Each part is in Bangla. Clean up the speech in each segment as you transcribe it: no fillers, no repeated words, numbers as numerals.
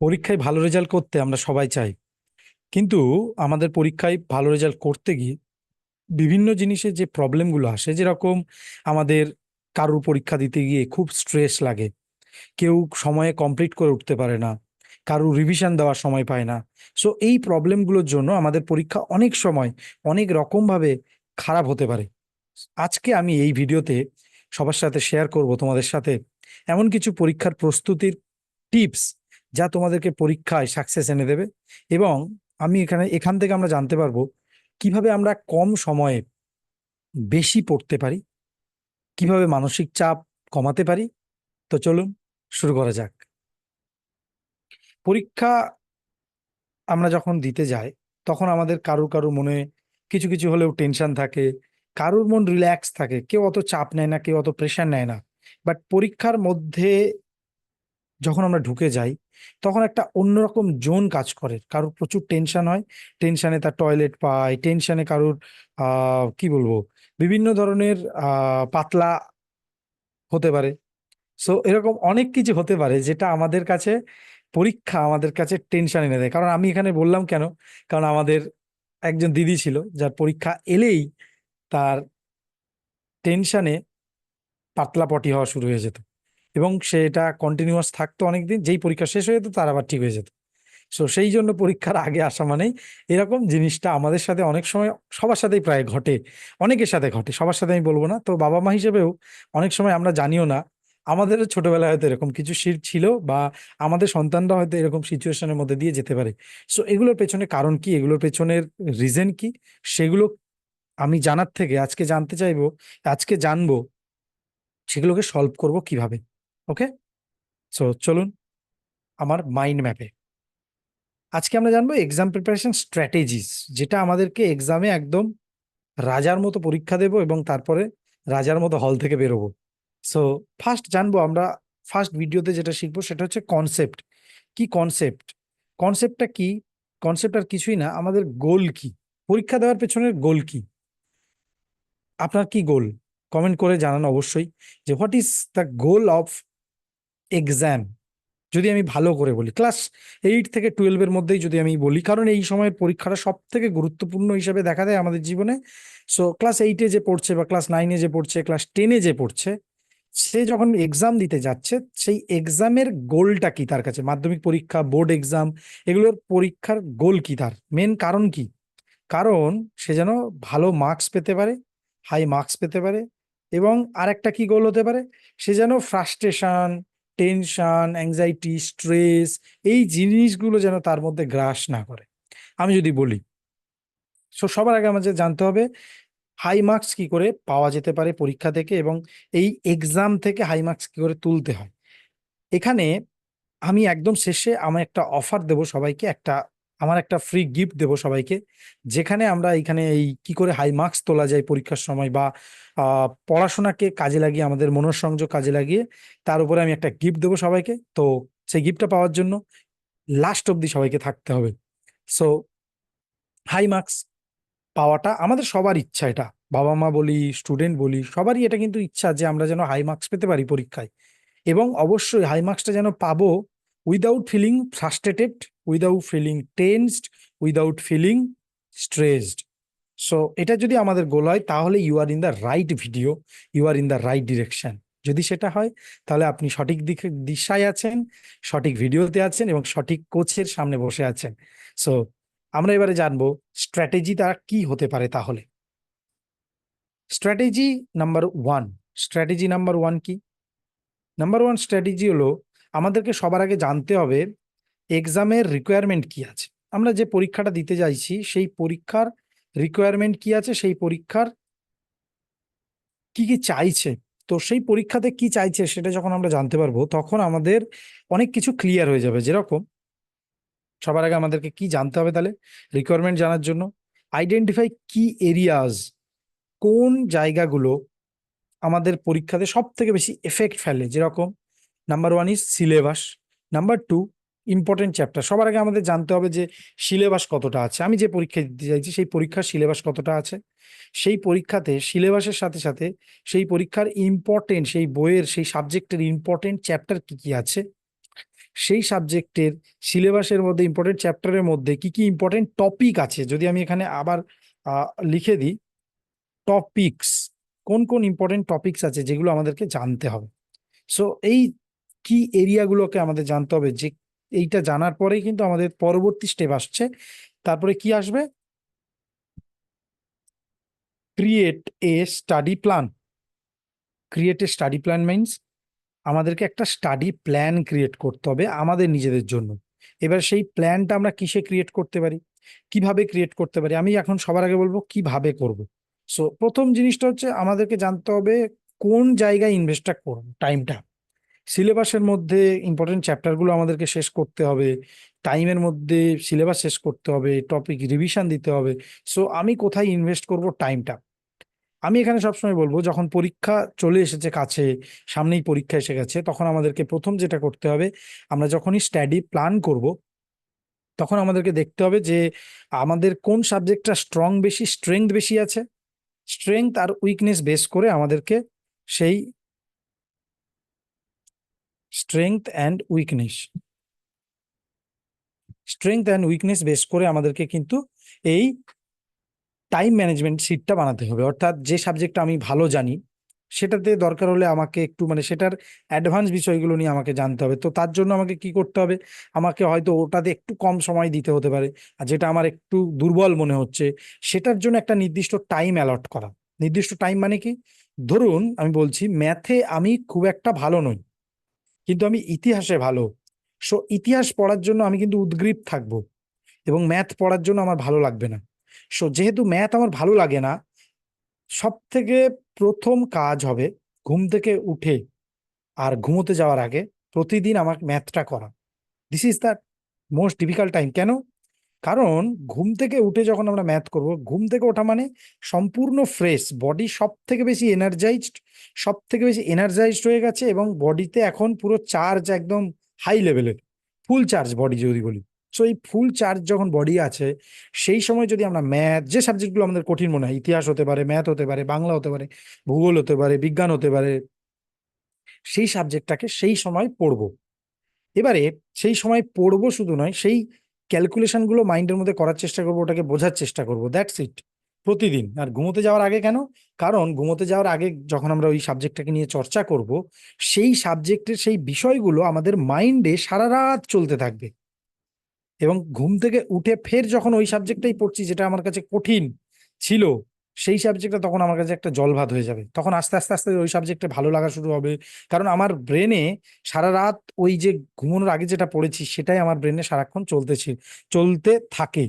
পরীক্ষায় ভালো রেজাল্ট করতে আমরা সবাই চাই, কিন্তু আমাদের পরীক্ষায় ভালো রেজাল্ট করতে গিয়ে বিভিন্ন জিনিসের যে প্রবলেমগুলো আসে, যেরকম আমাদের কারুর পরীক্ষা দিতে গিয়ে খুব স্ট্রেস লাগে, কেউ সময়ে কমপ্লিট করে উঠতে পারে না, কারুর রিভিশন দেওয়ার সময় পায় না। সো এই প্রবলেমগুলোর জন্য আমাদের পরীক্ষা অনেক সময় অনেক রকমভাবে খারাপ হতে পারে। আজকে আমি এই ভিডিওতে সবার সাথে শেয়ার করব তোমাদের সাথে এমন কিছু পরীক্ষার প্রস্তুতির টিপস, যা তোমাদেরকে পরীক্ষায় সাকসেস এনে দেবে। এবং আমি এখান থেকে আমরা জানতে পারবো কিভাবে আমরা কম সময়ে বেশি পড়তে পারি, কিভাবে মানসিক চাপ কমাতে পারি। তো চলুন শুরু করা যাক। পরীক্ষা আমরা যখন দিতে যাই, তখন আমাদের কারুর কারুর মনে কিছু কিছু হলেও টেনশন থাকে, কারুর মন রিল্যাক্স থাকে, কেউ অত চাপ নেয় না, কেউ অত প্রেশার নেয় না। বাট পরীক্ষার মধ্যে যখন আমরা ঢুকে যাই, তখন একটা অন্যরকম জোন কাজ করে, কারোর প্রচুর টেনশন হয়, টেনশনে তার টয়লেট পায়, টেনশনে কারোর কি বলবো, বিভিন্ন ধরনের পাতলা হতে পারে। সো এরকম অনেক কিছু হতে পারে যেটা আমাদের কাছে, পরীক্ষা আমাদের কাছে টেনশন এনে দেয়। কারণ আমি এখানে বললাম কেন, কারণ আমাদের একজন দিদি ছিল যার পরীক্ষা এলেই তার টেনশনে পাতলা পটি হওয়া শুরু হয়ে যেত, এবং সেটা কন্টিনিউয়াস থাকতো অনেকদিন, যেই পরীক্ষা শেষ হয়ে যেত তার আবার ঠিক হয়ে যেত। সো সেই জন্য পরীক্ষার আগে আসা মানেই এরকম জিনিসটা আমাদের সাথে অনেক সময়, সবার সাথেই প্রায় ঘটে, অনেকের সাথে ঘটে, সবার সাথে আমি বলবো না। তো বাবা মা হিসেবেও অনেক সময় আমরা জানিও না, আমাদেরও ছোটবেলায় হয়তো এরকম কিছু ছিল, বা আমাদের সন্তানরা হয়তো এরকম সিচুয়েশনের মধ্যে দিয়ে যেতে পারে। সো এগুলোর পেছনে কারণ কি, এগুলোর পেছনের রিজন কি, সেগুলো আমি জানার থেকে আজকে জানতে চাইবো, আজকে জানবো সেগুলোকে সলভ করব কিভাবে। ওকে, সো চলুন আমার মাইন্ড ম্যাপে। আজকে আমরা জানবো এক্সাম প্রিপারেশন স্ট্র্যাটেজিস, যেটা আমাদেরকে এক্সামে একদম রাজার মতো পরীক্ষা দেব এবং তারপরে রাজার মতো হল থেকে বেরোবো। সো ফার্স্ট জানবো আমরা, ফার্স্ট ভিডিওতে যেটা শিখবো সেটা হচ্ছে কনসেপ্ট। কি কনসেপ্ট? কনসেপ্টটা কি? কনসেপ্ট আর কিছুই না, আমাদের গোল কি, পরীক্ষা দেওয়ার পেছনের গোল কি। আপনার কি গোল? কমেন্ট করে জানান অবশ্যই, যে what is the goal of exam. যদি আমি ভালো করে বলি, ক্লাস 8 থেকে 12-এর মধ্যেই যদি আমি বলি, কারণ এই সময়ের পরীক্ষাটা সব থেকে গুরুত্বপূর্ণ হিসেবে দেখা দেয় আমাদের জীবনে। সো ক্লাস 8-এ যে পড়ছে, বা ক্লাস 9-এ যে পড়ছে, ক্লাস 10-এ যে পড়ছে, সে যখন এক্সাম দিতে যাচ্ছে, সেই এক্সামের গোলটা কি তার কাছে, মাধ্যমিক পরীক্ষা, বোর্ড এক্সাম, এগুলোর পরীক্ষার গোল কি, তার মেন কারণ কি? কারণ সে যেন ভালো মার্কস পেতে পারে, হাই মার্কস পেতে পারে। এবং আরেকটা কি গোল হতে পারে, সে যেন ফ্রাস্ট্রেশন, টেনশন, অ্যাংজাইটি, স্ট্রেস, এই জিনিসগুলো যেন তার মধ্যে গ্রাস না করে। আমি যদি বলি, সবার আগে আমাদের জানতে হবে হাই মার্কস কি করে পাওয়া যেতে পারে পরীক্ষা থেকে, এবং এই এক্সাম থেকে হাই মার্কস কি করে তুলতে হয়। এখানে আমি একদম শেষে আমার একটা অফার দেব সবাইকে, আমার একটা ফ্রি গিফট দেব সবাইকে, যেখানে আমরা এখানে এই কি করে হাই মার্কস তোলা যায় পরীক্ষার সময়, বা পড়াশোনাকে কাজে লাগিয়ে, আমাদের মনোসংযোগ কাজে লাগিয়ে, তার উপরে আমি একটা গিফট দেবো সবাইকে। তো সেই গিফটটা পাওয়ার জন্য লাস্ট অব্দি সবাইকে থাকতে হবে। সো হাই মার্কস পাওয়াটা আমাদের সবার ইচ্ছা, এটা বাবা মা বলি, স্টুডেন্ট বলি, সবারই এটা কিন্তু ইচ্ছা যে আমরা যেন হাই মার্কস পেতে পারি পরীক্ষায়। এবং অবশ্যই হাই মার্কসটা যেন পাবো without feeling frustrated, without feeling tensed, without feeling stressed. So এটা যদি আমাদের গোল হয়, তাহলে you are in the right video, you are in the right direction. যদি সেটা হয়, তাহলে আপনি সঠিক দিশায় আছেন, সঠিক ভিডিওতে আছেন, এবং সঠিক কোচের সামনে বসে আছেন। সো আমরা এবারে জানবো স্ট্র্যাটেজি তারা কি হতে পারে তাহলে। Strategy number 1। স্ট্র্যাটেজি নাম্বার 1 কি? নাম্বার 1 স্ট্র্যাটেজি হলো, আমাদেরকে সবার আগে জানতে হবে এক্সামের রিকোয়ারমেন্ট কি আছে। আমরা যে পরীক্ষাটা দিতে যাইছি, সেই পরীক্ষার রিকোয়ারমেন্ট কি আছে, সেই পরীক্ষার কি কি চাইছে। তো সেই পরীক্ষাতে কি চাইছে সেটা যখন আমরা জানতে পারবো, তখন আমাদের অনেক কিছু ক্লিয়ার হয়ে যাবে। যেরকম সবার আগে আমাদেরকে কি জানতে হবে তাহলে রিকোয়ারমেন্ট জানার জন্য? আইডেন্টিফাই কি এরিয়াজ, কোন জায়গাগুলো আমাদের পরীক্ষাতে সব থেকে বেশি এফেক্ট ফেলে। যেরকম number 1 is syllabus, number 2 important chapter. সবার আগে আমাদের জানতে হবে যে সিলেবাস কতটা আছে, আমি যে পরীক্ষা দিতে চাইছি সেই পরীক্ষার সিলেবাস কতটা আছে। সেই পরীক্ষাতে সিলেবাসের সাথে সাথে সেই পরীক্ষার ইম্পর্টেন্ট, সেই বইয়ের সেই সাবজেক্টের ইম্পর্টেন্ট চ্যাপ্টার কি কি আছে। সেই সাবজেক্টের সিলেবাসের মধ্যে ইম্পর্টেন্ট চ্যাপ্টারের মধ্যে কি কি ইম্পর্টেন্ট টপিক আছে, যদি আমি এখানে আবার লিখে দিই টপিকস, কোন কোন ইম্পর্টেন্ট টপিকস আছে যেগুলো আমাদেরকে জানতে হবে। সো এই কি এরিয়াগুলোকে আমাদের জানতে হবে, যে এইটা জানার পরেই কিন্তু আমাদের পরবর্তী স্টেপ আসছে। তারপরে কি আসবে? Create a study plan. Create a study plan means আমাদেরকে একটা স্টাডি প্ল্যান ক্রিয়েট করতে হবে আমাদের নিজেদের জন্য। এবার সেই প্ল্যানটা আমরা কিসে ক্রিয়েট করতে পারি, কিভাবে ক্রিয়েট করতে পারি? আমি এখন সবার আগে বলবো কিভাবে করব। সো প্রথম জিনিসটা হচ্ছে আমাদেরকে জানতে হবে কোন জায়গায় ইনভেস্টটা করব টাইমটা। সিলেবাসের মধ্যে ইম্পর্টেন্ট চ্যাপ্টারগুলো আমাদেরকে শেষ করতে হবে, টাইমের মধ্যে সিলেবাস শেষ করতে হবে, টপিক রিভিশন দিতে হবে। সো আমি কোথায় ইনভেস্ট করব টাইমটা? আমি এখানে সবসময় বলবো যখন পরীক্ষা চলে এসেছে কাছে, সামনেই পরীক্ষা এসে গেছে, তখন আমাদেরকে প্রথম যেটা করতে হবে, আমরা যখনই স্টাডি প্ল্যান করব তখন আমাদেরকে দেখতে হবে যে আমাদের কোন সাবজেক্টটা স্ট্রেংথ বেশি আছে। স্ট্রেংথ আর উইকনেস বেস করে আমাদেরকে সেই strength and weakness strength and weakness base করে আমাদেরকে কিন্তু এই টাইম ম্যানেজমেন্ট শিটটা বানাতে হবে। অর্থাৎ যে সাবজেক্টটা আমি ভালো জানি সেটাতে দরকার হলে আমাকে একটু মানে সেটার অ্যাডভান্স বিষয়গুলো নিয়ে আমাকে জানতে হবে। তো তার জন্য আমাকে কি করতে হবে, আমাকে হয়তো ওটাতে একটু কম সময় দিতে হতে পারে, আর যেটা আমার একটু দুর্বল মনে হচ্ছে সেটার জন্য একটা নির্দিষ্ট টাইম অ্যালট করা। নির্দিষ্ট টাইম মানে কি? ধরুন আমি বলছি ম্যাথে আমি খুব একটা ভালো নই, কিন্তু আমি ইতিহাসে ভালো। সো ইতিহাস পড়ার জন্য আমি কিন্তু উদগ্রীব থাকবো, এবং ম্যাথ পড়ার জন্য আমার ভালো লাগবে না। সো যেহেতু ম্যাথ আমার ভালো লাগে না, সব থেকে প্রথম কাজ হবে ঘুম থেকে উঠে আর ঘুমোতে যাওয়ার আগে প্রতিদিন আমার ম্যাথটা করা। This is the most difficult time. কেন? কারণ ঘুম থেকে উঠে যখন আমরা ম্যাথ করব, ঘুম থেকে ওঠা মানে সম্পূর্ণ ফ্রেশ বডি, সব থেকে বেশি এনার্জাইজড হয়ে গেছে, এবং বডিতে এখন পুরো চার্জ একদম হাই লেভেলের, ফুল চার্জ বডি যদি বলি। সো এই ফুল চার্জ যখন বডি আছে, সেই সময় যদি আমরা ম্যাথ, যে সাবজেক্টগুলো আমাদের কঠিন মনে হয়, ইতিহাস হতে পারে, ম্যাথ হতে পারে, বাংলা হতে পারে, ভূগোল হতে পারে, বিজ্ঞান হতে পারে, সেই সাবজেক্টটাকে সেই সময় পড়বো। এবারে সেই সময় পড়বো শুধু নয়, সেই ক্যালকুলেশন গুলো মাইন্ডের মধ্যে করার চেষ্টা করবো, ওটাকে বোঝার চেষ্টা করবো, দ্যাটস ইট, প্রতিদিন। আর ঘুমোতে যাওয়ার আগে কেন? কারণ ঘুমোতে যাওয়ার আগে যখন আমরা ওই সাবজেক্টটাকে নিয়ে চর্চা করব, সেই সাবজেক্টের সেই বিষয়গুলো আমাদের মাইন্ডে সারা রাত চলতে থাকবে, এবং ঘুম থেকে উঠে ফের যখন ওই সাবজেক্টটাই পড়ছি যেটা আমার কাছে কঠিন ছিল, সেই সাবজেক্টটা তখন আমার কাছে একটা জলভাত হয়ে যাবে। তখন আস্তে আস্তে আস্তে ওই সাবজেক্টে ভালো লাগা শুরু হবে, কারণ আমার ব্রেনে সারা রাত ওই যে ঘুমানোর আগে যেটা পড়েছি সেটাই আমার ব্রেনে সারাক্ষণ চলতে থাকে।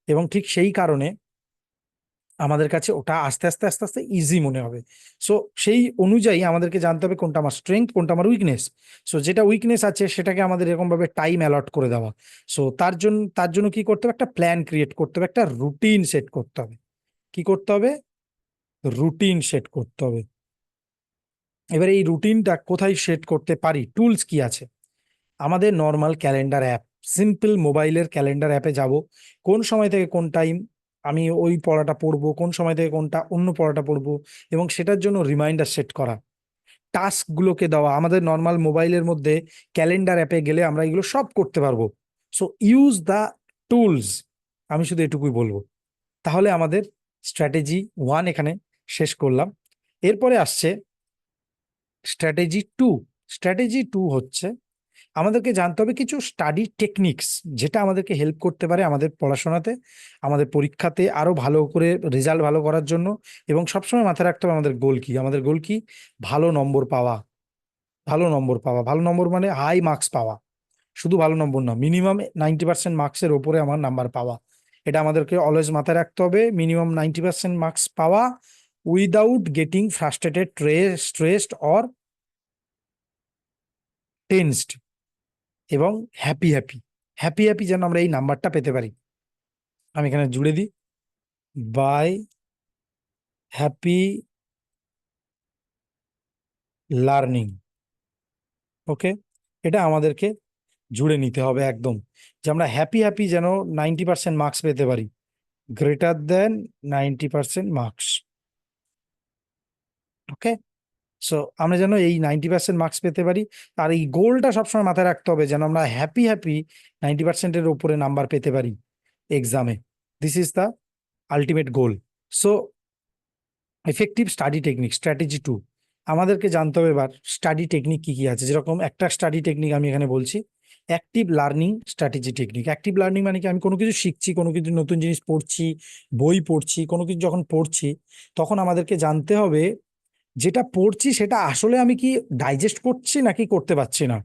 এবং ঠিক সেই কারণে আমাদের কাছে ওটা আস্তে আস্তে আস্তে আস্তে ইজি মনে হবে। সো সেই অনুযায়ী আমাদেরকে জানতে হবে কোনটা আমার স্ট্রেংথ, কোনটা আমার উইকনেস। সো যেটা উইকনেস আছে সেটাকে আমাদের এরকম ভাবে টাইম অ্যালট করে দেওয়া। সো তার জন্য কি করতে হবে? একটা প্ল্যান ক্রিয়েট করতে হবে, একটা রুটিন সেট করতে হবে। কি করতে হবে? রুটিন সেট করতে হবে। এবার এই রুটিনটা কোথায় সেট করতে পারি, টুলস কি আছে? আমাদের নর্মাল ক্যালেন্ডার অ্যাপ, সিম্পল মোবাইলের ক্যালেন্ডার অ্যাপে যাব, কোন সময় থেকে কোন টাইম আমি ওই পড়াটা পড়বো, কোন সময় থেকে কোনটা অন্য পড়াটা পড়বো, এবং সেটার জন্য রিমাইন্ডার সেট করা, টাস্ক গুলোকে দেওয়া। আমাদের নর্মাল মোবাইলের মধ্যে ক্যালেন্ডার অ্যাপে গেলে আমরা এগুলো সব করতে পারবো। সো ইউজ দ্য টুলস, আমি শুধু এটুকুই বলবো। তাহলে আমাদের স্ট্র্যাটেজি 1 এখানে শেষ করলাম। এরপরে আসছে স্ট্র্যাটেজি 2। স্ট্র্যাটেজি 2 হচ্ছে আমাদেরকে জানতে হবে কিছু স্টাডি টেকনিক্স, যেটা আমাদেরকে হেল্প করতে পারে আমাদের পড়াশোনাতে, আমাদের পরীক্ষাতে আরো ভালো করে রেজাল্ট ভালো করার জন্য। এবং সবসময় মাথায় রাখতে হবে আমাদের গোল কি। আমাদের গোল কি? ভালো নম্বর পাওয়া। ভালো নম্বর মানে হাই মার্কস পাওয়া। শুধু ভালো নম্বর না, মিনিমাম 90% মার্কসের ওপরে আমার নাম্বার পাওয়া। এটা আমাদেরকে অলওয়েজ মাথায় রাখতে হবে, মিনিমাম 90% মার্কস পাওয়া, without getting frustrated, stressed or tensed, এবং হ্যাপি হ্যাপি হ্যাপি হ্যাপি যেন আমরা এই নাম্বারটা পেতে পারি। আমি এখানে জুড়ে দিই, বাই হ্যাপি লার্নিং। ওকে, এটা আমাদেরকে জুড়ে নিতে হবে একদম, যে আমরা হ্যাপি হ্যাপি যেন 90% মার্কস পেতে পারি, গ্রেটার দেন 90% মার্কস। ওকে, সো আমরা যেন এই 90% মার্কস পেতে পারি। আর এই গোলটা সবসময় মাথায় রাখতে হবে, যেন আমরা হ্যাপি হ্যাপি 90%-এর উপরে নাম্বার পেতে পারি এক্সামে। This is the ultimate goal. So effective study technique strategy 2, আমাদেরকে জানতে হবে এবার স্টাডি টেকনিক কি কি আছে। যেরকম একটা স্টাডি টেকনিক আমি এখানে বলছি, active learning strategy technique. Active learning মানে কি, আমি কোনো কিছু শিখছি, কোনো কিছু নতুন জিনিস পড়ছি, বই পড়ছি, কোনো কিছু যখন পড়ছি, তখন আমাদেরকে জানতে হবে যেটা পড়ছি সেটা আসলে আমি কি ডাইজেস্ট করছি নাকি করতে পারছি না।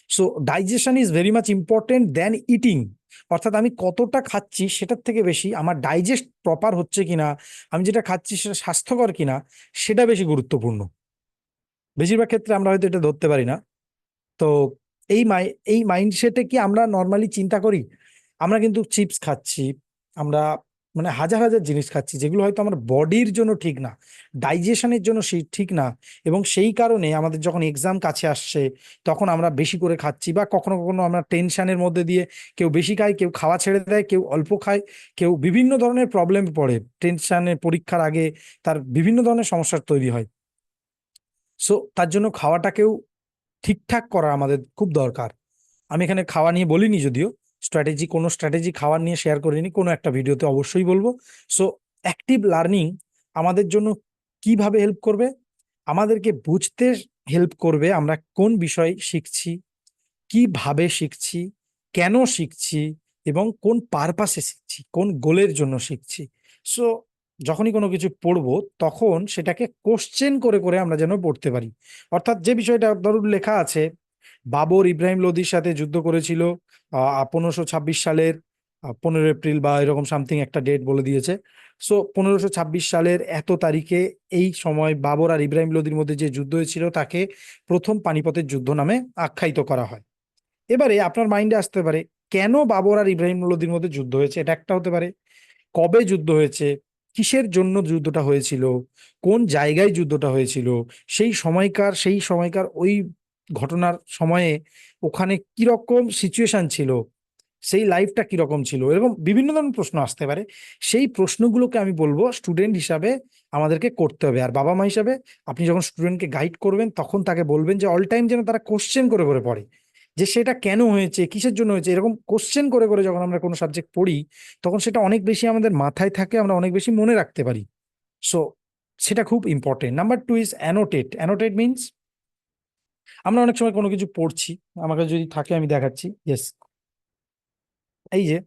So digestion is very much important then eating. অর্থাৎ আমি কতটা খাচ্ছি সেটার থেকে বেশি আমার ডাইজেস্ট প্রপার হচ্ছে কিনা, আমি যেটা খাচ্ছি সেটা স্বাস্থ্যকর কিনা, সেটা বেশি গুরুত্বপূর্ণ। বেশিরভাগ ক্ষেত্রে আমরা হয়তো এটা ধরতে পারি না। তো এই এই মাইন্ডসেটে কি আমরা নর্মালি চিন্তা করি? আমরা কিন্তু চিপস খাচ্ছি, আমরা মানে হাজার হাজার জিনিস খাচ্ছি যেগুলো হয়তো আমার বডির জন্য ঠিক না, ডাইজেশনের জন্য সেই ঠিক না। এবং সেই কারণে আমাদের যখন এক্সাম কাছে আসছে তখন আমরা বেশি করে খাচ্ছি, বা কখনো কখনো আমরা টেনশনের মধ্যে দিয়ে কেউ বেশি খায়, কেউ খাওয়া ছেড়ে দেয়, কেউ অল্প খায়, কেউ বিভিন্ন ধরনের প্রবলেম পড়ে টেনশনে, পরীক্ষার আগে তার বিভিন্ন ধরনের সমস্যার তৈরি হয়। সো তার জন্য খাওয়াটাকেও ঠিকঠাক করা আমাদের খুব দরকার। আমি এখানে খাওয়া নিয়ে বলিনি যদিও, কোনো স্ট্র্যাটেজি খাওয়ার নিয়ে শেয়ার করিনি, কোনো একটা ভিডিওতে অবশ্যই বলবো। সো অ্যাক্টিভ লার্নিং আমাদের জন্য কিভাবে হেল্প করবে? আমাদেরকে বুঝতে হেল্প করবে আমরা কোন বিষয় শিখছি, কিভাবে শিখছি, কেন শিখছি, এবং কোন পারপাসে শিখছি, কোন গোলের জন্য শিখছি। সো যখনই কোনো কিছু পড়বো তখন সেটাকে কোশ্চেন করে করে আমরা যেন পড়তে পারি। অর্থাৎ যে বিষয়টা ধরুন লেখা আছে, বাবর ইব্রাহিম লোদির সাথে যুদ্ধ করেছিল 1526 সালের 15 এপ্রিল বা এরকম সামথিং একটা ডেট বলে দিয়েছে। সো 1526 সালের এত তারিখে এই সময় বাবর আর ইব্রাহিম লোদির মধ্যে যে যুদ্ধ হয়েছিল তাকে প্রথম পানিপথের যুদ্ধ নামে আখ্যায়িত করা হয়। এবারে আপনার মাইন্ডে আসতে পারে, কেন বাবর আর ইব্রাহিম লোদির মধ্যে যুদ্ধ হয়েছে? এটা একটা হতে পারে। কবে যুদ্ধ হয়েছে, কিসের জন্য যুদ্ধটা হয়েছিল, কোন জায়গায় যুদ্ধটা হয়েছিল, সেই সময়কার ওই ঘটনার সময়ে ওখানে কিরকম সিচুয়েশন ছিল, সেই লাইফটা কিরকম ছিল, এরকম বিভিন্ন ধরনের প্রশ্ন আসতে পারে। সেই প্রশ্নগুলোকে আমি বলবো স্টুডেন্ট হিসাবে আমাদেরকে করতে হবে। আর বাবা মা হিসাবে আপনি যখন স্টুডেন্টকে গাইড করবেন তখন তাকে বলবেন যে অল টাইম যেন তারা কোশ্চেন করে করে পড়ে, যে সেটা কেন হয়েছে, কিসের জন্য হয়েছে। এরকম কোশ্চেন করে করে যখন আমরা কোনো সাবজেক্ট পড়ি তখন সেটা অনেক বেশি আমাদের মাথায় থাকে, আমরা অনেক বেশি মনে রাখতে পারি। সো সেটা খুব important. Number 2 is annotate. Annotate means আমরা অনেক সময় কোনো কিছু পড়ছি, আমাকে যদি থাকে আমি দেখাচ্ছি, ইয়েস, এই যে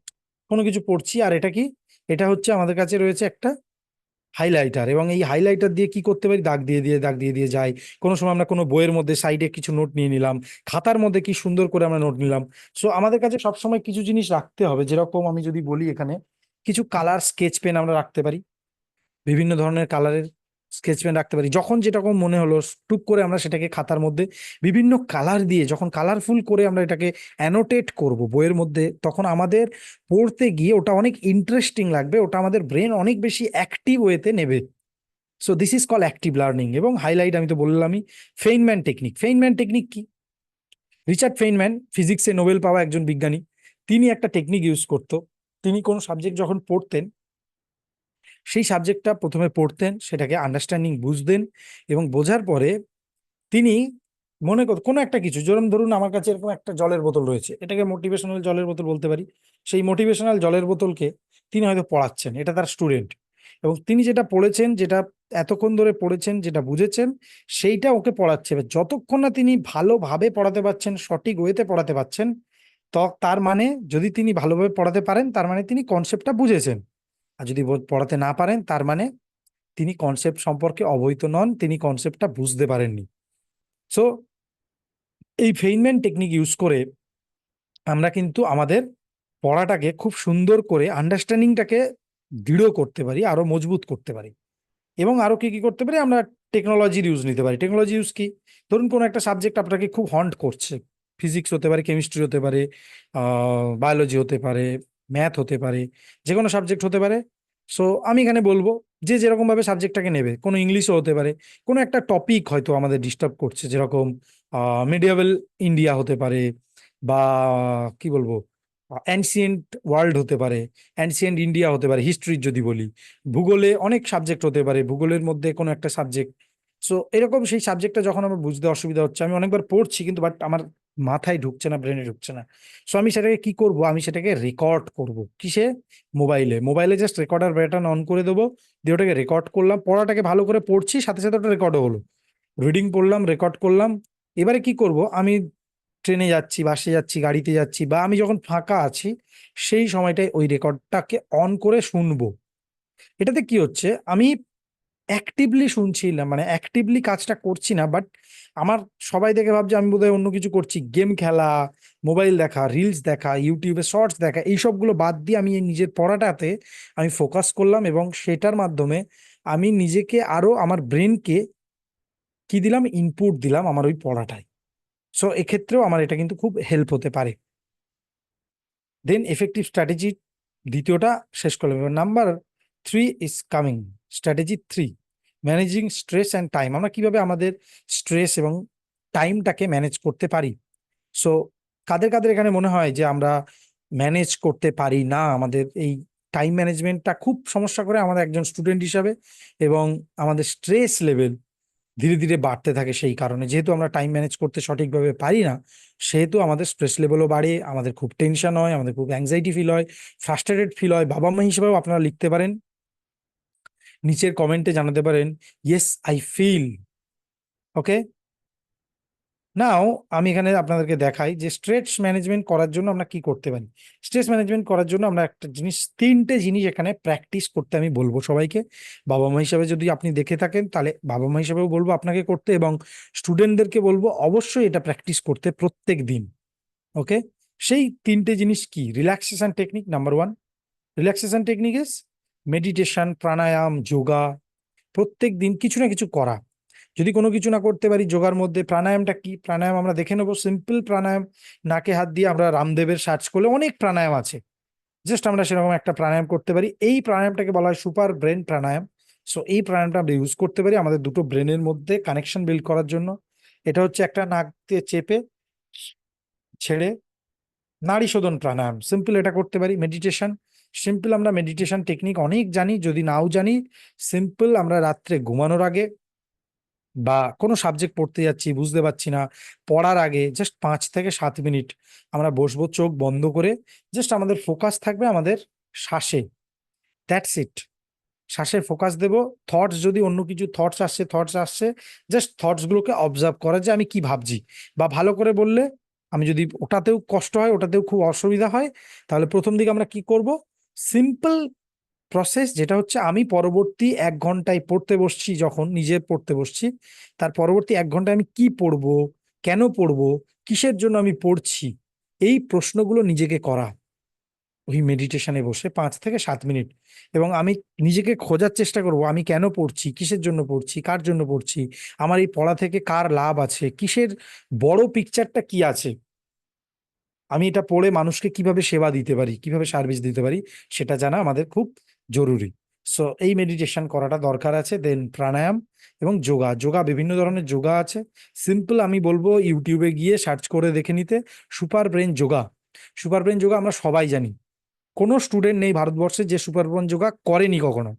কোনো কিছু পড়ছি, আর এটা কি, এটা হচ্ছে আমাদের কাছে রয়েছে একটা হাইলাইটার, এবং এই হাইলাইটার দিয়ে কি করতে পারি, দাগ দিয়ে দিয়ে দাগ দিয়ে দিয়ে যাই। কোনো সময় আমরা কোনো বইয়ের মধ্যে সাইডে কিছু নোট নিয়ে নিলাম, খাতার মধ্যে কি সুন্দর করে আমরা নোট নিলাম। সো আমাদের কাছে সবসময় কিছু জিনিস রাখতে হবে, যেরকম আমি যদি বলি এখানে কিছু কালার স্কেচ পেন আমরা রাখতে পারি, বিভিন্ন ধরনের কালারের স্কেচ পেন রাখতে পারি। যখন যেরকম মনে হলো টুক করে আমরা সেটাকে খাতার মধ্যে বিভিন্ন কালার দিয়ে যখন কালারফুল করে আমরা এটাকে অ্যানোটেট করব বইয়ের মধ্যে, তখন আমাদের পড়তে গিয়ে ওটা অনেক ইন্টারেস্টিং লাগবে, ওটা আমাদের ব্রেন অনেক বেশি অ্যাক্টিভ ওয়েতে নেবে। So this is call active learning. এবং হাইলাইট আমি তো বললামই। Feynman technique. ফেইনম্যান টেকনিক কি? রিচার্ড ফেইনম্যান ফিজিক্সে নোবেল পাওয়া একজন বিজ্ঞানী, তিনি একটা টেকনিক ইউজ করতো। তিনি কোনো সাবজেক্ট যখন পড়তেন, সেই সাবজেক্টটা প্রথমে পড়তেন, সেটাকে আন্ডারস্ট্যান্ডিং বুঝতেন, এবং বোঝার পরে তিনি মনে কর কোনো একটা কিছু, যেরকম ধরুন আমার কাছে এরকম একটা জলের বোতল রয়েছে, এটাকে মোটিভেশনাল জলের বোতল বলতে পারি। সেই মোটিভেশনাল জলের বোতলকে তিনি হয়তো পড়াচ্ছেন, এটা তার স্টুডেন্ট, এবং তিনি যেটা পড়েছেন, যেটা এতক্ষণ ধরে পড়েছেন, যেটা বুঝেছেন, সেইটা ওকে পড়াচ্ছে। এবার যতক্ষণ না তিনি ভালোভাবে পড়াতে পারছেন, সঠিক ওয়েতে পড়াতে পারছেন, তো তার মানে যদি তিনি ভালোভাবে পড়াতে পারেন তার মানে তিনি কনসেপ্টটা বুঝেছেন। আর যদি পড়াতে না পারেন তার মানে তিনি কনসেপ্ট সম্পর্কে অবহিত নন, তিনি কনসেপ্টটা বুঝতে পারেননি। সো এই ফেইনম্যান টেকনিক ইউজ করে আমরা কিন্তু আমাদের পড়াটাকে খুব সুন্দর করে, আন্ডারস্ট্যান্ডিংটাকে দৃঢ় করতে পারি, আরো মজবুত করতে পারি। এবং আরো কি কি করতে পারি, আমরা টেকনোলজির ইউজ নিতে পারি। টেকনোলজি ইউজ কি? ধরুন কোনো একটা সাবজেক্ট আপনাকে খুব হন্ট করছে, ফিজিক্স হতে পারে, কেমিস্ট্রি হতে পারে, বায়োলজি হতে পারে, ম্যাথ হতে পারে, যে কোনো সাবজেক্ট হতে পারে। সো আমি এখানে বলবো যে যেরকম ভাবে সাবজেক্টটাকে নেবে, কোনো ইংলিশও হতে পারে, কোনো একটা টপিক হয়তো আমাদের ডিস্টার্ব করছে, যেরকম মিডিয়াভেল ইন্ডিয়া হতে পারে, বা কি বলবো, অ্যানসিয়েন্ট ওয়ার্ল্ড হতে পারে, অ্যানসিয়েন্ট ইন্ডিয়া হতে পারে, হিস্ট্রির যদি বলি, ভূগোলে অনেক সাবজেক্ট হতে পারে, ভূগোলের মধ্যে কোনো একটা সাবজেক্ট, সো এরকম সেই সাবজেক্টটা যখন আমার বুঝতে অসুবিধা হচ্ছে, আমি অনেকবার পড়ছি কিন্তু বাট আমার মাথায় ঢুকছে না, ব্রেনে ঢুকছে না। সো আমি সেটাকে কি করব, আমি সেটাকে রেকর্ড করব কিসে, মোবাইলে। মোবাইলে জাস্ট রেকর্ডার বাটন অন করে দেবো, দিয়ে ওটাকে রেকর্ড করলাম, পড়াটাকে ভালো করে পড়ছি, সাথে সাথে ওটা রেকর্ডও হলো, রিডিং পড়লাম, রেকর্ড করলাম। এবারে কি করব, আমি ট্রেনে যাচ্ছি, বাসে যাচ্ছি, গাড়িতে যাচ্ছি, বা আমি যখন ফাঁকা আছি সেই সময়টায় ওই রেকর্ডটাকে অন করে শুনবো। এটাতে কি হচ্ছে, আমি অ্যাক্টিভলি শুনছি না, মানে অ্যাক্টিভলি কাজটা করছি না, বাট আমার সবাই দেখে ভাবছে আমি বোধহয় অন্য কিছু করছি, গেম খেলা, মোবাইল দেখা, রিলস দেখা, ইউটিউবে শর্টস দেখা, এইসবগুলো বাদ দিয়ে আমি এই নিজের পড়াটাতে আমি ফোকাস করলাম, এবং সেটার মাধ্যমে আমি নিজেকে আরো, আমার ব্রেনকে কি দিলাম, ইনপুট দিলাম আমার ওই পড়াটায়। সো এক্ষেত্রেও আমার এটা কিন্তু খুব হেল্প হতে পারে। দেন এফেক্টিভ স্ট্র্যাটেজি দ্বিতীয়টা শেষ করলাম। এবার number 3 is coming, strategy 3, managing stress and time. আমরা কিভাবে আমাদের স্ট্রেস এবং টাইমটাকে ম্যানেজ করতে পারি। সো কাদের কাদের এখানে মনে হয় যে আমরা ম্যানেজ করতে পারি না, আমাদের এই টাইম ম্যানেজমেন্টটা খুব সমস্যা করে আমাদের একজন স্টুডেন্ট হিসাবে, এবং আমাদের স্ট্রেস লেভেল ধীরে ধীরে বাড়তে থাকে সেই কারণে, যেহেতু আমরা টাইম ম্যানেজ করতে সঠিকভাবে পারি না, সেহেতু আমাদের স্ট্রেস লেভেলও বাড়ে, আমাদের খুব টেনশন হয়, আমাদের খুব অ্যাংজাইটি ফিল হয়, ফ্রাস্ট্রেটেড ফিল হয়। বাবা মা হিসেবেও আপনারা লিখতে পারেন, নিচের কমেন্টে জানাতে পারেন, ইয়েস আই ফিল। ওকে, নাও আমি এখানে আপনাদেরকে দেখাই যে স্ট্রেস ম্যানেজমেন্ট করার জন্য আমরা কি করতে পারি। স্ট্রেস ম্যানেজমেন্ট করার জন্য আমরা একটা জিনিস, তিনটে জিনিস এখানে প্র্যাকটিস করতে আমি বলবো সবাইকে। বাবা মা হিসাবে যদি আপনি দেখে থাকেন তাহলে বাবা মা হিসাবেও বলবো আপনাকে করতে, এবং স্টুডেন্টদেরকে বলবো অবশ্যই এটা প্র্যাকটিস করতে প্রত্যেক দিন। ওকে, সেই তিনটে জিনিস কি, relaxation technique number 1, relaxation technique is meditation, pranayama, yoga. প্রত্যেক দিন কিছু না কিছু করা। যদি কোনো কিছু না করতে পারি, যোগার মধ্যে প্রাণায়ামটা কি, প্রাণায়াম আমরা দেখে নেবো, সিম্পল প্রাণায়াম, নাকে হাত দিয়ে আমরা রামদেবের সার্চ করলে অনেক প্রাণায়াম আছে, জাস্ট আমরা সেরকম একটা প্রাণায়াম করতে পারি। এই প্রাণায়ামটাকে বলা হয় সুপার ব্রেন প্রাণায়াম। সো এই প্রাণায়ামটা আমরা ইউজ করতে পারি আমাদের দুটো ব্রেনের মধ্যে কানেকশন বিল্ড করার জন্য। এটা হচ্ছে একটা নাক দিয়ে চেপে ছেড়ে নাড়ি শোধন প্রাণায়াম, সিম্পল এটা করতে পারি। মেডিটেশন, সিম্পল আমরা মেডিটেশন টেকনিক অনেক জানি, যদি নাও জানি, সিম্পল আমরা রাত্রে ঘুমানোর আগে বা কোনো সাবজেক্ট পড়তে যাচ্ছি বুঝতে পারছি না, পড়ার আগে জাস্ট 5 থেকে 7 মিনিট আমরা বসবো চোখ বন্ধ করে, জাস্ট আমাদের ফোকাস থাকবে আমাদের শ্বাসে, দ্যাটস ইট। শ্বাসের ফোকাস দেব। থটস, যদি অন্য কিছু থটস আসছে, জাস্ট থটস গুলোকে অবজার্ভ করা যে আমি কি ভাবছি, বা ভালো করে বললে, আমি যদি ওটাতেও কষ্ট হয়, ওটাতেও খুব অসুবিধা হয়, তাহলে প্রথম দিকে আমরা কি করব, সিম্পল প্রসেস, যেটা হচ্ছে আমি পরবর্তী 1 ঘন্টায় পড়তে বসছি, যখন নিজে পড়তে বসছি, তার পরবর্তী 1 ঘন্টায় আমি কি পড়বো, কেন পড়বো, কিসের জন্য আমি পড়ছি, এই প্রশ্নগুলো নিজেকে করা ওই মেডিটেশনে বসে 5 থেকে 7 মিনিট। এবং আমি নিজেকে খোঁজার চেষ্টা করব, আমি কেন পড়ছি, কিসের জন্য পড়ছি, কার জন্য পড়ছি, আমার এই পড়া থেকে কার লাভ আছে, কিসের বড় পিকচারটা কি আছে, আমি এটা পড়ে মানুষকে কিভাবে সেবা দিতে পারি, কিভাবে সার্ভিস দিতে পারি, সেটা জানা আমাদের খুব জরুরি। সো এই মেডিটেশন করাটা দরকার আছে। দেন প্রাণায়াম এবং যোগা। যোগা বিভিন্ন ধরনের যোগা আছে, সিম্পল আমি বলবো ইউটিউবে গিয়ে সার্চ করে দেখে নিতে, super brain yoga. Super brain yoga আমরা সবাই জানি, কোনো স্টুডেন্ট নেই ভারতবর্ষে যে সুপার ব্রেন যোগা করেনি কখনো,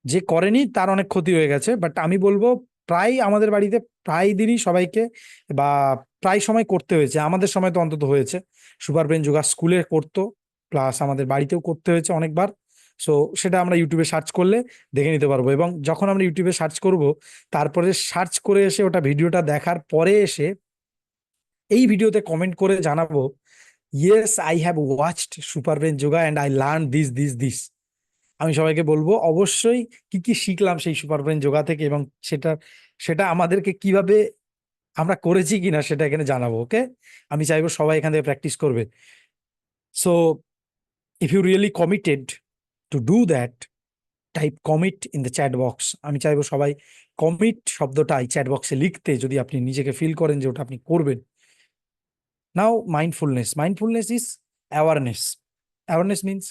যে করেনি তার অনেক ক্ষতি হয়ে গেছে। বাট আমি বলবো প্রায় আমাদের বাড়িতে প্রায় দিনই সবাইকে, বা প্রায় সময় করতে হয়েছে, আমাদের সময় তো অন্তত হয়েছে, সুপার ব্রেন যোগা স্কুলে করতো, প্লাস আমাদের বাড়িতেও করতে হয়েছে অনেকবার। সো সেটা আমরা ইউটিউবে সার্চ করলে দেখে নিতে পারবো, এবং যখন আমরা ইউটিউবে সার্চ করব, তারপরে সার্চ করে এসে ওটা ভিডিওটা দেখার পরে এসে এই ভিডিওতে কমেন্ট করে জানাবো, yes I have watched super brain yoga and I learn this. আমি সবাইকে বলবো অবশ্যই কি কি শিখলাম সেই সুপার ব্রেন যোগা থেকে, এবং সেটা সেটা আমাদেরকে কিভাবে আমরা করেছি কিনা সেটা এখানে জানাবো। ওকে, আমি চাইবো সবাই এখান থেকে প্র্যাকটিস করবে। So if you really committed to do that, type commit in the chat box. আমি চাইবো সবাই কমিট শব্দটা এই চ্যাট বক্সে লিখতে, যদি আপনি নিজেকে ফিল করেন যে ওটা আপনি করবেন। Now mindfulness is awareness. Awareness means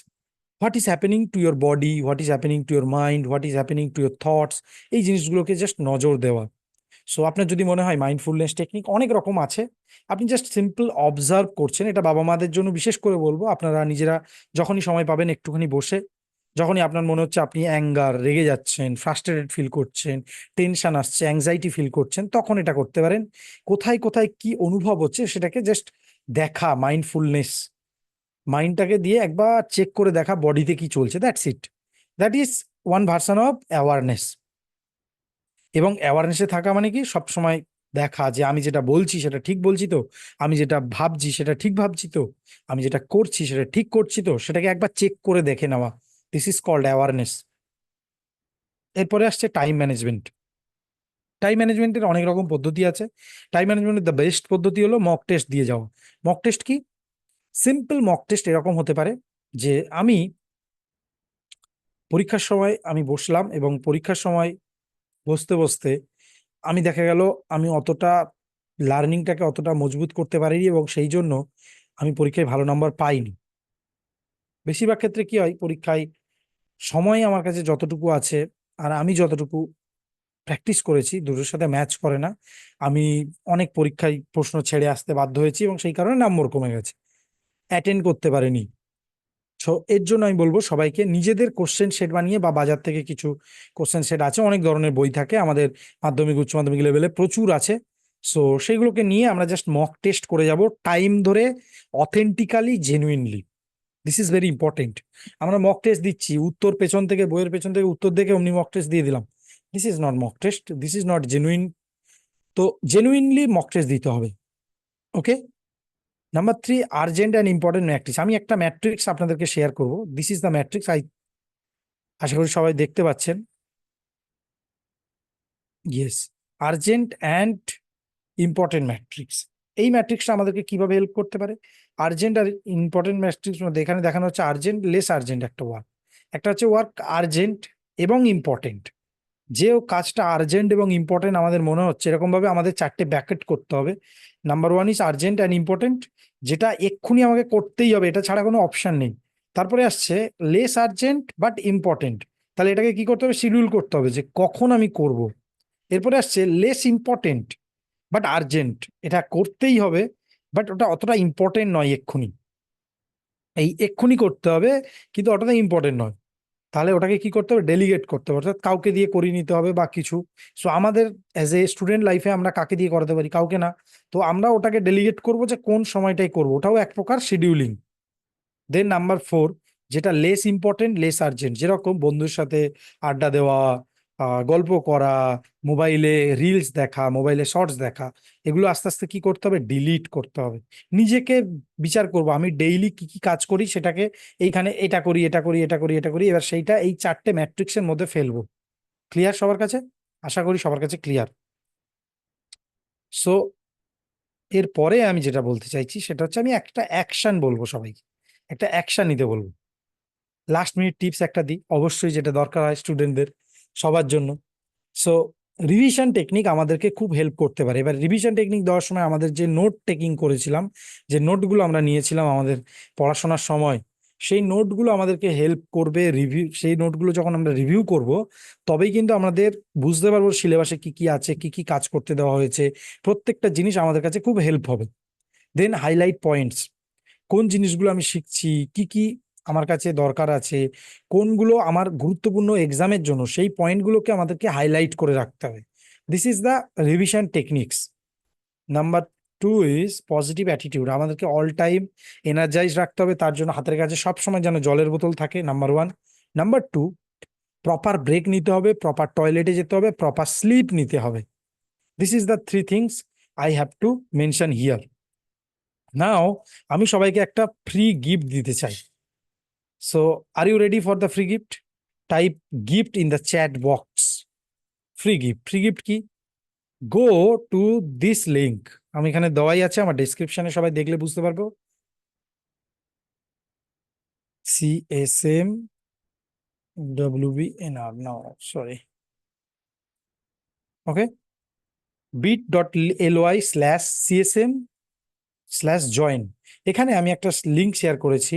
what is happening to your body, what is happening to your mind, what is happening to your thoughts, এই জিনিসগুলোকে জাস্ট নজর দেওয়া। সো আপনার যদি মনে হয় মাইন্ডফুলনেস টেকনিক অনেক রকম আছে, আপনি জাস্ট সিম্পল অবজার্ভ করছেন, এটা বাবা মাদের জন্য বিশেষ করে বলবো, আপনারা নিজেরা যখনই সময় পাবেন একটুখানি বসে যখনই আপনার মনে হচ্ছে আপনি অ্যাঙ্গার, রেগে যাচ্ছেন, ফ্রাস্ট্রেটেড ফিল করছেন, টেনশন আসছে, অ্যাংজাইটি ফিল করছেন, তখন এটা করতে পারেন। কোথায় কোথায় কি অনুভব হচ্ছে সেটাকে জাস্ট দেখা, মাইন্ডফুলনেস, মাইন্ডটাকে দিয়ে একবার চেক করে দেখা বডিতে কি চলছে, that's it. That is one version of awareness. এবং অ্যাওয়ারনেসে থাকা মানে কি, সবসময় দেখা যে আমি যেটা বলছি সেটা ঠিক বলছি তো, আমি যেটা ভাবছি সেটা ঠিক ভাবছি তো, আমি যেটা করছি সেটা ঠিক করছি তো, সেটাকে একবার চেক করে দেখে নেওয়া। This is called awareness. এরপরে আসছে টাইম ম্যানেজমেন্ট। টাইম ম্যানেজমেন্টের অনেক রকম পদ্ধতি আছে। টাইম ম্যানেজমেন্টের দ্য বেস্ট পদ্ধতি হলো মক টেস্ট দিয়ে যাওয়া। মক টেস্ট কি? সিম্পল মক টেস্ট এরকম হতে পারে যে আমি পরীক্ষার সময় আমি বসলাম এবং পরীক্ষার সময় বসতে বসতে আমি দেখা গেল আমি অতটা লার্নিংটাকে অতটা মজবুত করতে পারিনি এবং সেই জন্য আমি পরীক্ষায় ভালো নাম্বার পাইনি। বেশিরভাগ ক্ষেত্রে কি হয়, পরীক্ষায় সময় আমার কাছে যতটুকু আছে আর আমি যতটুকু প্র্যাকটিস করেছি দুটোর সাথে ম্যাচ করে না। আমি অনেক পরীক্ষায় প্রশ্ন ছেড়ে আসতে বাধ্য হয়েছি এবং সেই কারণে নম্বর কমে গেছে, অ্যাটেন্ড করতে পারিনি। সো এর জন্য আমি বলবো সবাইকে নিজেদের কোশ্চেন সেট বানিয়ে, বা বাজার থেকে কিছু কোশ্চেন সেট আছে, অনেক ধরনের বই থাকে আমাদের মাধ্যমিক উচ্চ মাধ্যমিক লেভেলে প্রচুর আছে। সো সেগুলোকে নিয়ে আমরা জাস্ট মক টেস্ট করে যাব টাইম ধরে, authentically, genuinely. This is very important. আমরা মক টেস্ট দিচ্ছি, উত্তর পেছন থেকে, বইয়ের পেছন থেকে উত্তর দেখে অমনি মক টেস্ট দিয়ে দিলাম। This is not mock test, this is not genuine. তো জেনুইনলি মক টেস্ট দিতে হবে। Okay. Number 3, urgent and important matrix. আমি একটা ম্যাট্রিক্স আপনাদেরকে শেয়ার করবো। This is the matrix. আশা করি সবাই দেখতে পাচ্ছেন। Yes, urgent and important matrix. এই ম্যাট্রিক্সটা আমাদেরকে কিভাবে হেল্প করতে পারে? আর্জেন্ট আর ইম্পর্টেন্ট ম্যাট্রিক্স মধ্যে এখানে দেখানো হচ্ছে আর্জেন্ট, লেস আর্জেন্ট একটা ওয়ার্ক। একটা হচ্ছে ওয়ার্ক আর্জেন্ট এবং ইম্পর্টেন্ট। যে কাজটা আর্জেন্ট এবং ইম্পর্টেন্ট আমাদের মনে হচ্ছে, এরকম ভাবে আমাদের চারটে ব্যাকেট করতে হবে। Number 1 is urgent and important, যেটা এক্ষুনি আমাকে করতেই হবে, এটা ছাড়া কোনো অপশন নেই। তারপরে আসছে লেস আর্জেন্ট বাট ইম্পর্টেন্ট, তাহলে এটাকে কি করতে হবে, শিডিউল করতে হবে যে কখন আমি করব। এরপরে আসছে লেস ইম্পর্টেন্ট বাট আর্জেন্ট, এটা করতেই হবে বাট ওটা অতটা ইম্পর্টেন্ট নয় এক্ষুনি, এই এক্ষুনি করতে হবে কিন্তু অতটা ইম্পর্টেন্ট নয়। তাহলে ওটাকে কি করতে হবে, ডেলিগেট করতে হবে, অর্থাৎ কাউকে দিয়ে করিয়ে নিতে হবে বা কিছু। সো আমাদের অ্যাজ এ স্টুডেন্ট লাইফে আমরা কাকে দিয়ে করাতে পারি, কাউকে না। তো আমরা ওটাকে ডেলিগেট করবো যে কোন সময়টাই করবো, ওটাও এক প্রকার শিডিউলিং। দেন নাম্বার 4, যেটা লেস ইম্পর্টেন্ট, লেস আর্জেন্ট, যেরকম বন্ধুর সাথে আড্ডা দেওয়া, গল্প করা, মোবাইলে রিলস দেখা, মোবাইলে শর্টস দেখা, এগুলো আস্তে আস্তে কি করতে হবে, ডিলিট করতে হবে। নিজেকে বিচার করবো আমি ডেইলি কি কি কাজ করি, সেটাকে এইখানে এটা করি, এটা করি, এটা করি, এটা করি, এবার সেইটা এই চারটে ম্যাট্রিক্সের মধ্যে ফেলবো। ক্লিয়ার সবার কাছে? আশা করি সবার কাছে ক্লিয়ার। সো এরপরে আমি যেটা বলতে চাইছি সেটা হচ্ছে আমি একটা অ্যাকশন বলবো সবাইকে, একটা অ্যাকশন নিতে বলবো। লাস্ট মিনিট টিপস একটা দিই অবশ্যই, যেটা দরকার হয় স্টুডেন্টদের সবার জন্য। সো রিভিশন টেকনিক আমাদেরকে খুব হেল্প করতে পারে। এবার রিভিশন টেকনিক দেওয়ার সময় আমাদের যে নোট টেকিং করেছিলাম, যে নোটগুলো আমরা নিয়েছিলাম আমাদের পড়াশোনার সময়, সেই নোটগুলো আমাদেরকে হেল্প করবে। রিভিউ, সেই নোটগুলো যখন আমরা রিভিউ করব তবেই কিন্তু আমাদের বুঝতে পারবো সিলেবাসে কি কি আছে, কি কি কাজ করতে দেওয়া হয়েছে, প্রত্যেকটা জিনিস আমাদের কাছে খুব হেল্প হবে। দেন হাইলাইট পয়েন্টস, কোন জিনিসগুলো আমি শিখছি, কি কি আমার কাছে দরকার আছে, কোনগুলো আমার গুরুত্বপূর্ণ এক্সামের জন্য, সেই পয়েন্টগুলোকে আমাদেরকে হাইলাইট করে রাখতে হবে। This is the revision techniques. Number 2 is positive attitude. আমাদেরকে অল টাইম এনার্জাইজ রাখতে হবে, তার জন্য হাতের কাছে সবসময় যেন জলের বোতল থাকে, নাম্বার 1। নাম্বার 2, প্রপার ব্রেক নিতে হবে, প্রপার টয়লেটে যেতে হবে, প্রপার স্লিপ নিতে হবে। This is the 3 things I have to mention here. Now আমি সবাইকে একটা ফ্রি গিফট দিতে চাই। So are you ready for the free gift? Type gift in the chat box. Free gift, free gift কি? গো টু দিস লিঙ্ক, আমি এখানে দেওয়াই আছে আমার ডেসক্রিপশনে, সবাই দেখলে বুঝতে পারবো। CSMWBNR, no, sorry. ওকে, bit.ly/CSM/join। এখানে আমি একটা লিঙ্ক শেয়ার করেছি,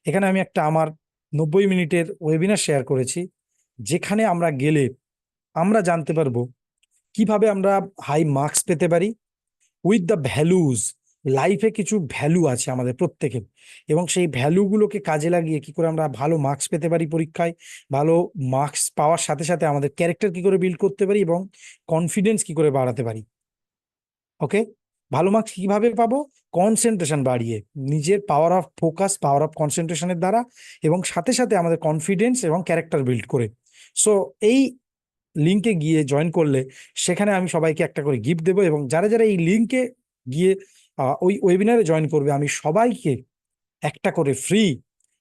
এখানে আমি একটা আমার 90 মিনিটের ওয়েবিনার শেয়ার করেছি, যেখানে আমরা গেলে আমরা জানতে পারবো কিভাবে আমরা হাই মার্কস পেতে পারি উইথ দ্য ভ্যালুজ, লাইফে কিছু ভ্যালু আছে আমাদের প্রত্যেকের, এবং সেই ভ্যালুগুলোকে কাজে লাগিয়ে কি করে আমরা ভালো মার্কস পেতে পারি পরীক্ষায়, ভালো মার্কস পাওয়ার সাথে সাথে আমাদের ক্যারেক্টার কি করে বিল্ড করতে পারি এবং কনফিডেন্স কি করে বাড়াতে পারি। ওকে, ভালো মার্কস কিভাবে পাবো? কনসেন্ট্রেশন বাড়িয়ে, নিজের power of focus, power of কনসেন্ট্রেশনের দ্বারা, এবং সাথে সাথে আমাদের কনফিডেন্স এবং ক্যারেক্টার বিল্ড করে। সো এই লিঙ্কে গিয়ে জয়েন করলে সেখানে আমি সবাইকে একটা করে গিফট দেবো, এবং যারা যারা এই লিঙ্কে গিয়ে ওই ওয়েবিনারে জয়েন করবে আমি সবাইকে একটা করে ফ্রি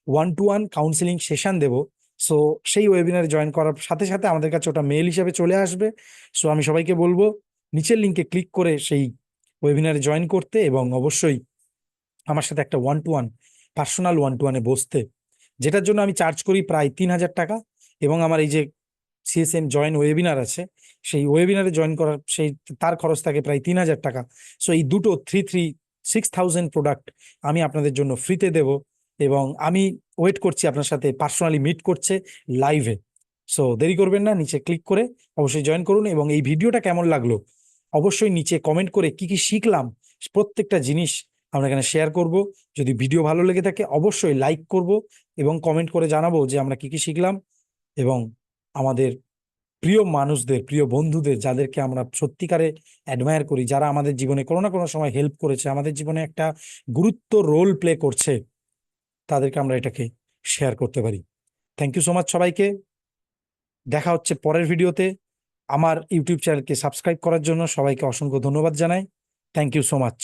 1-to-1 কাউন্সিলিং সেশন দেব। সো সেই ওয়েবিনারে জয়েন করার সাথে সাথে আমাদের কাছে ওটা মেল হিসেবে চলে আসবে। সো আমি সবাইকে বলবো নিচের লিঙ্কে ক্লিক করে সেই ওয়েবিনারে জয়েন করতে, এবং অবশ্যই আমার সাথে একটা 1-to-1 পার্সোনাল 1-to-1-এ বসতে, যেটার জন্য আমি চার্জ করি প্রায় 3,000 টাকা। এবং আমার এই যে সিএসএম জয়েন ওয়েবিনার আছে, সেই ওয়েবিনারে জয়েন করার সেই তার খরচ থাকে প্রায় 3,000 টাকা। সো এই দুটো 6,000 প্রোডাক্ট আমি আপনাদের জন্য ফ্রিতে দেব, এবং আমি ওয়েট করছি আপনার সাথে পার্সোনালি মিট করছে লাইভে। সো দেরি করবেন না, নিচে ক্লিক করে অবশ্যই জয়েন করুন। এবং এই ভিডিওটা কেমন লাগলো অবশ্যই নিচে কমেন্ট করে কি কি শিখলাম প্রত্যেকটা জিনিস আমরা এখানে শেয়ার করব। যদি ভিডিও ভালো লেগে থাকে অবশ্যই লাইক করব, এবং কমেন্ট করে জানাবো যে আমরা কি কি শিখলাম। এবং আমাদের প্রিয় মানুষদের, প্রিয় বন্ধুদের, যাদেরকে আমরা সত্যিকারে অ্যাডমায়ার করি, যারা আমাদের জীবনে কোনো না কোনো সময় হেল্প করেছে, আমাদের জীবনে একটা গুরুত্ব রোল প্লে করছে, তাদেরকে আমরা এটাকে শেয়ার করতে পারি। থ্যাংক ইউ সো মাচ সবাইকে। দেখা হচ্ছে পরের ভিডিওতে। আমার ইউটিউব চ্যানেলকে সাবস্ক্রাইব করার জন্য সবাইকে অসংখ্য ধন্যবাদ জানাই। Thank you so much.